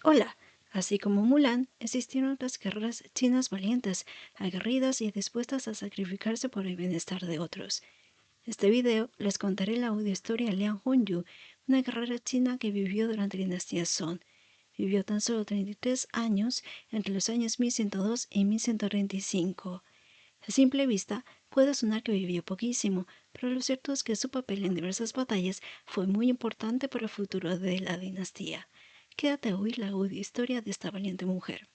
Hola, así como Mulan, existieron otras guerreras chinas valientes, aguerridas y dispuestas a sacrificarse por el bienestar de otros. En este video les contaré la audiohistoria de Liang Hongyu, una guerrera china que vivió durante la dinastía Song. Vivió tan solo 33 años entre los años 1102 y 1135. A simple vista, puede sonar que vivió poquísimo, pero lo cierto es que su papel en diversas batallas fue muy importante para el futuro de la dinastía. Quédate a oír la historia de esta valiente mujer.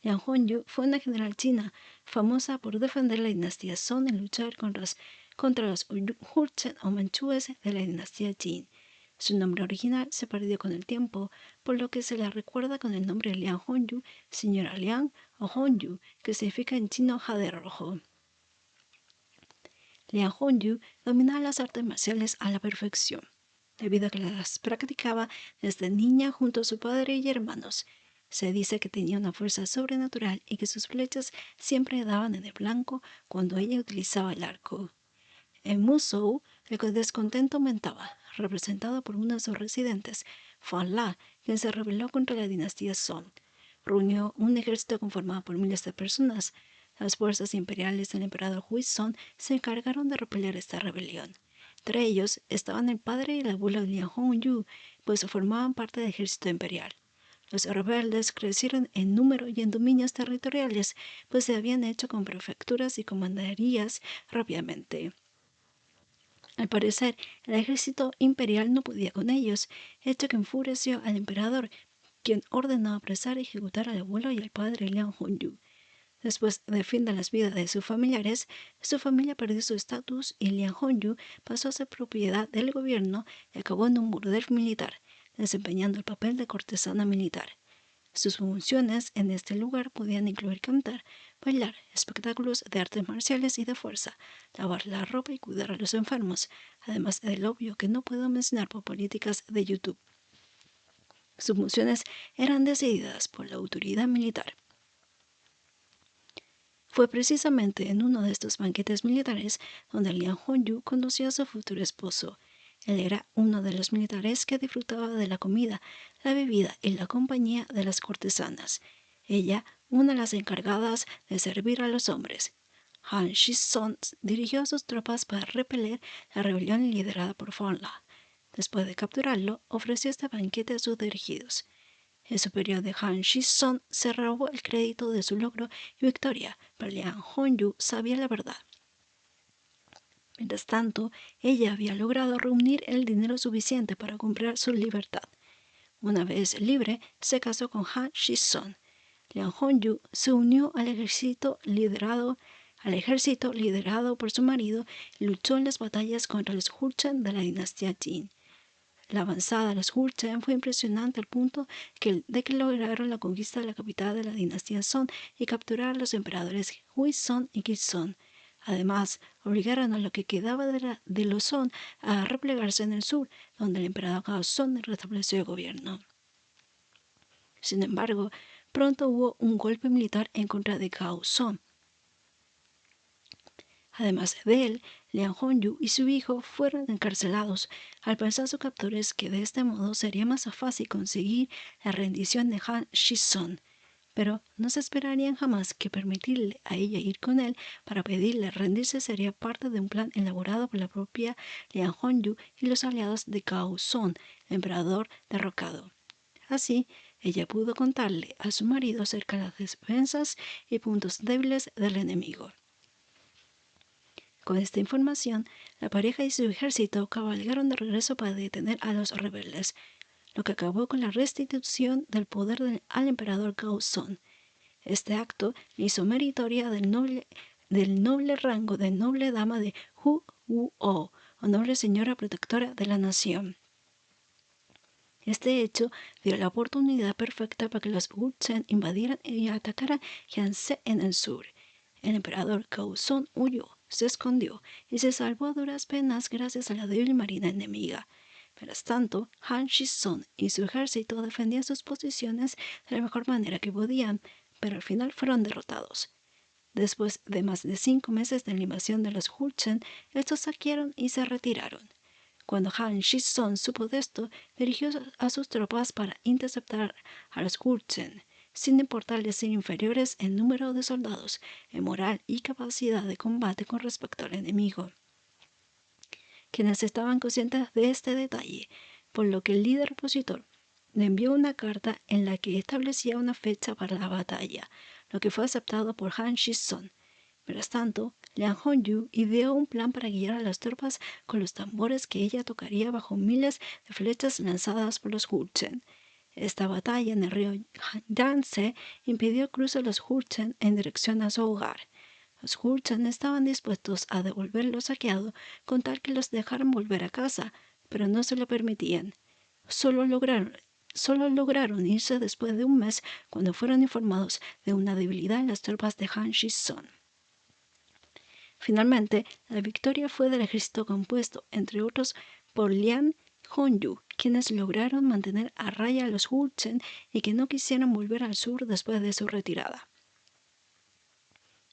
Liang Hongyu fue una general china, famosa por defender la dinastía Song y luchar contra los Jurchen o manchúes de la dinastía Jin. Su nombre original se perdió con el tiempo, por lo que se la recuerda con el nombre Liang Hongyu, señora Liang o Hongyu, que significa en chino jade rojo. Liang Hongyu dominaba las artes marciales a la perfección, debido a que las practicaba desde niña junto a su padre y hermanos. Se dice que tenía una fuerza sobrenatural y que sus flechas siempre daban en el blanco cuando ella utilizaba el arco. En Musou, el descontento aumentaba, representado por uno de sus residentes, Fan La, quien se rebeló contra la dinastía Song. Reunió un ejército conformado por miles de personas. Las fuerzas imperiales del emperador Huizong se encargaron de repeler esta rebelión. Entre ellos estaban el padre y el abuelo de Liang Hongyu, pues formaban parte del ejército imperial. Los rebeldes crecieron en número y en dominios territoriales, pues se habían hecho con prefecturas y comandarías rápidamente. Al parecer, el ejército imperial no podía con ellos, hecho que enfureció al emperador, quien ordenó apresar y ejecutar al abuelo y al padre Liang Hongyu. Después del fin de las vidas de sus familiares, su familia perdió su estatus y Liang Hongyu pasó a ser propiedad del gobierno y acabó en un burdel militar, desempeñando el papel de cortesana militar. Sus funciones en este lugar podían incluir cantar, bailar, espectáculos de artes marciales y de fuerza, lavar la ropa y cuidar a los enfermos, además del obvio que no puedo mencionar por políticas de YouTube. Sus funciones eran decididas por la autoridad militar. Fue precisamente en uno de estos banquetes militares donde Liang Hongyu conoció a su futuro esposo. Él era uno de los militares que disfrutaba de la comida, la bebida y la compañía de las cortesanas. Ella, una de las encargadas de servir a los hombres. Han Shizong dirigió a sus tropas para repeler la rebelión liderada por Fan La. Después de capturarlo, ofreció este banquete a sus dirigidos. El superior de Han Shizong se robó el crédito de su logro y victoria, pero Liang Hongyu sabía la verdad. Mientras tanto, ella había logrado reunir el dinero suficiente para comprar su libertad. Una vez libre, se casó con Han Shizong. Liang Hongyu se unió al ejército liderado por su marido y luchó en las batallas contra los Jurchen de la dinastía Jin. La avanzada de los Jurchen fue impresionante al punto de que lograron la conquista de la capital de la dinastía Song y capturar a los emperadores Huizong y Kizong. Además, obligaron a lo que quedaba de los Song a replegarse en el sur, donde el emperador Gaozong restableció el gobierno. Sin embargo, pronto hubo un golpe militar en contra de Gaozong. Además de él, Liang Hongyu y su hijo fueron encarcelados. Al pensar sus captores que de este modo sería más fácil conseguir la rendición de Han Shizong, pero no se esperarían jamás que permitirle a ella ir con él para pedirle rendirse sería parte de un plan elaborado por la propia Liang Hongyu y los aliados de Gao Song, el emperador derrocado. Así, ella pudo contarle a su marido acerca de las defensas y puntos débiles del enemigo. Con esta información, la pareja y su ejército cabalgaron de regreso para detener a los rebeldes, lo que acabó con la restitución del poder al emperador Gaozong. Este acto le hizo meritoria del noble rango de noble dama de Hu Wu o noble señora protectora de la nación. Este hecho dio la oportunidad perfecta para que los Jurchen invadieran y atacaran Jiangxi en el sur. El emperador Gaozong huyó, se escondió y se salvó a duras penas gracias a la débil marina enemiga. Mientras tanto, Han Shizong y su ejército defendían sus posiciones de la mejor manera que podían, pero al final fueron derrotados. Después de más de 5 meses de la invasión de los Jurchen, estos saquearon y se retiraron. Cuando Han Shizong supo de esto, dirigió a sus tropas para interceptar a los Jurchen, sin importarles ser inferiores en número de soldados, en moral y capacidad de combate con respecto al enemigo. Quienes estaban conscientes de este detalle, por lo que el líder opositor le envió una carta en la que establecía una fecha para la batalla, lo que fue aceptado por Han Shizong. Mientras tanto, Liang Hongyu ideó un plan para guiar a las tropas con los tambores que ella tocaría bajo miles de flechas lanzadas por los Jurchen. Esta batalla en el río Yangtze impidió el cruce de los Jurchen en dirección a su hogar. Los Jurchen estaban dispuestos a devolver lo saqueado con tal que los dejaran volver a casa, pero no se lo permitían. Solo lograron irse después de un mes cuando fueron informados de una debilidad en las tropas de Han Shizong. Finalmente, la victoria fue del ejército compuesto, entre otros, por Liang Hongyu, quienes lograron mantener a raya a los Jurchen y que no quisieran volver al sur después de su retirada.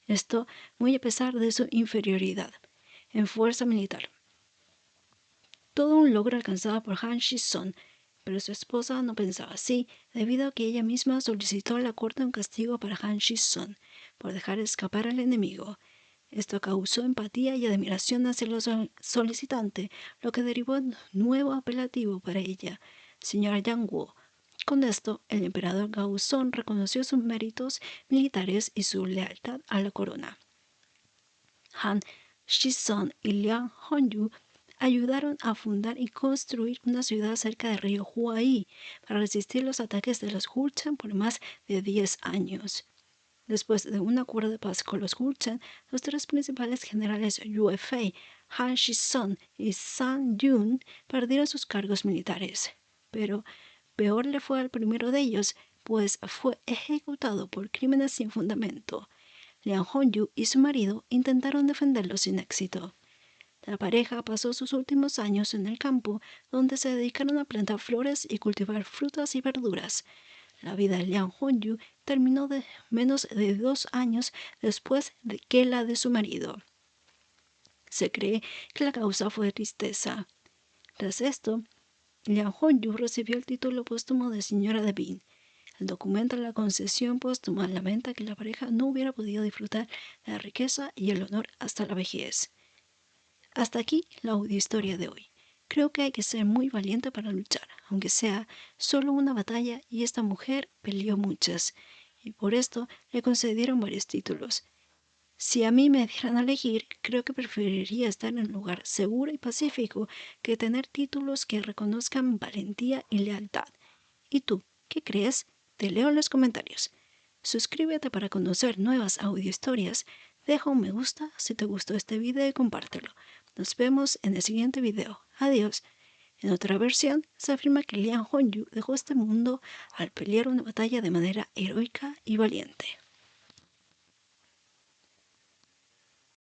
Esto muy a pesar de su inferioridad en fuerza militar. Todo un logro alcanzado por Han Shizong, pero su esposa no pensaba así, debido a que ella misma solicitó a la corte un castigo para Han Shizong por dejar escapar al enemigo. Esto causó empatía y admiración hacia el solicitante, lo que derivó en un nuevo apelativo para ella, señora Yang Wu. Con esto, el emperador Gaozong reconoció sus méritos militares y su lealtad a la corona. Han Shizong y Liang Hongyu ayudaron a fundar y construir una ciudad cerca del río Huai para resistir los ataques de los Jurchen por más de 10 años. Después de un acuerdo de paz con los Jurchen, los tres principales generales Yue Fei, Han Shizong y Zhang Yun perdieron sus cargos militares. Pero peor le fue al primero de ellos, pues fue ejecutado por crímenes sin fundamento. Liang Hongyu y su marido intentaron defenderlo sin éxito. La pareja pasó sus últimos años en el campo, donde se dedicaron a plantar flores y cultivar frutas y verduras. La vida de Liang Hongyu terminó menos de 2 años después de que la de su marido. Se cree que la causa fue tristeza. Tras esto, Liang Hongyu recibió el título póstumo de señora de Bin. El documento de la concesión póstuma lamenta que la pareja no hubiera podido disfrutar de la riqueza y el honor hasta la vejez. Hasta aquí la audiohistoria de hoy. Creo que hay que ser muy valiente para luchar, aunque sea solo una batalla, y esta mujer peleó muchas, y por esto le concedieron varios títulos. Si a mí me dieran a elegir, creo que preferiría estar en un lugar seguro y pacífico que tener títulos que reconozcan valentía y lealtad. ¿Y tú, qué crees? Te leo en los comentarios. Suscríbete para conocer nuevas audiohistorias, deja un me gusta si te gustó este video y compártelo. Nos vemos en el siguiente video. Adiós. En otra versión, se afirma que Liang Hongyu dejó este mundo al pelear una batalla de manera heroica y valiente.